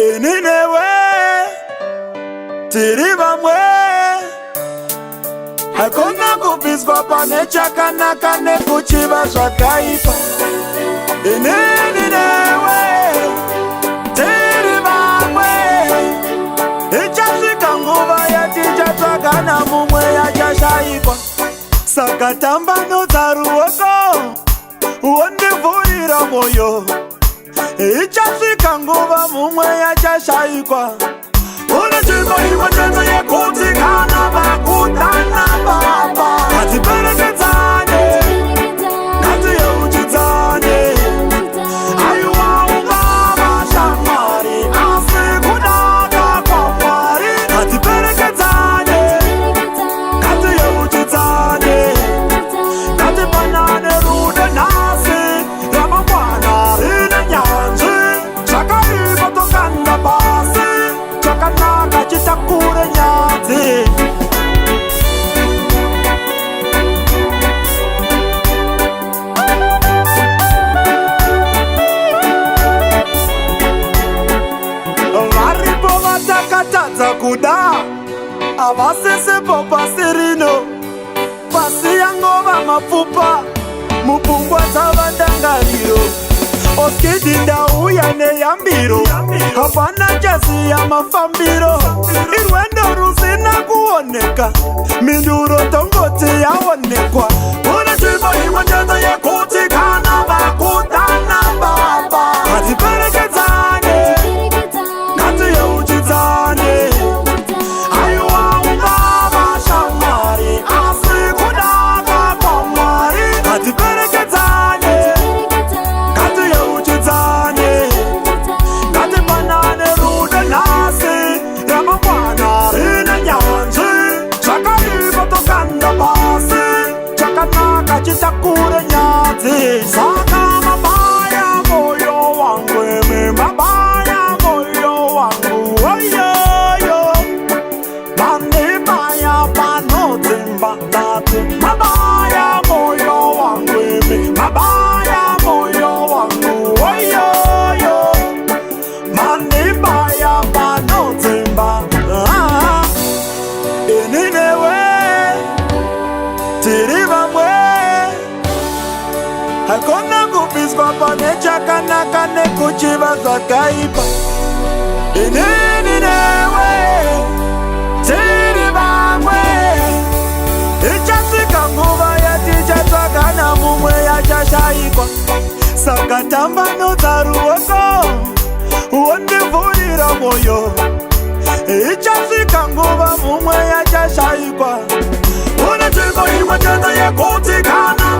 Ininewe tiri vamwe hakuna kubviswa pane chakanaka nekuchiva zvakaipa. Ininewe tiri vamwe ichasvika nguva yatichatsvaga namumwe yachashayikwa. Saka tambanudza ruoko wondivhurira mwoyo, ichasvika nguva mumwe yachashayikwa. Une nzvimbo imwe chete yekuti kana vakudana baba ngatiperekedzane, ngatiyeuchidzane. Aiwa ungava shamwari asi kudaka kwaMwari. Ngatiperekedzane, ngatiyeuchidzane, ngatipanane rudo nhasi ramangwana rine nyanzvi. Zvakaipa tokanda pasi, chakanaka chitakure nyadzi. Varipo vatakatadza kuda, havasisipo pasi rino. Pasi yangova mapfupa, mupfungwa dzavandangariro. Oskidi ndauya neyambiro, hapana chaziya mafambiro. Irwendo rusina kuoneka, minduro tongoti yaonekwa. Une nzvimbo imwe chete yekuti kana vakudana baba ngatiperekedzane, ngatiyeuchidzane. Aiwa ungava shamwari asi kudaka kwaMwari. Ngatiperekedzane, ngatiyeuchidzane, ngatipanane rudo nhasi ramangwana rine nyanzvi. Zvakaipa tokanda pasi, chakanaka chitakure nyadzi. Saka mabaya moyo wangu, imi mabaya moyo wangu, oyoyo. Mandibaya panodzimba ndati mabaya moyo wangu, imi mabaya moyo wangu, oyoyo. Mandibaya panodzimba. Ininewe tiri vamwe hakuna kubviswa pane chakanaka nekuchiva zvakaipa. Ininewe tiri vamwe ichasvika nguva yatichatsvaga namumwe yachashayikwa. Saka tambanudza ruoko wondivhurira mwoyo, ichasvika nguva mumwe yachashayikwa. Une nzvimbo imwe chete yekuti kana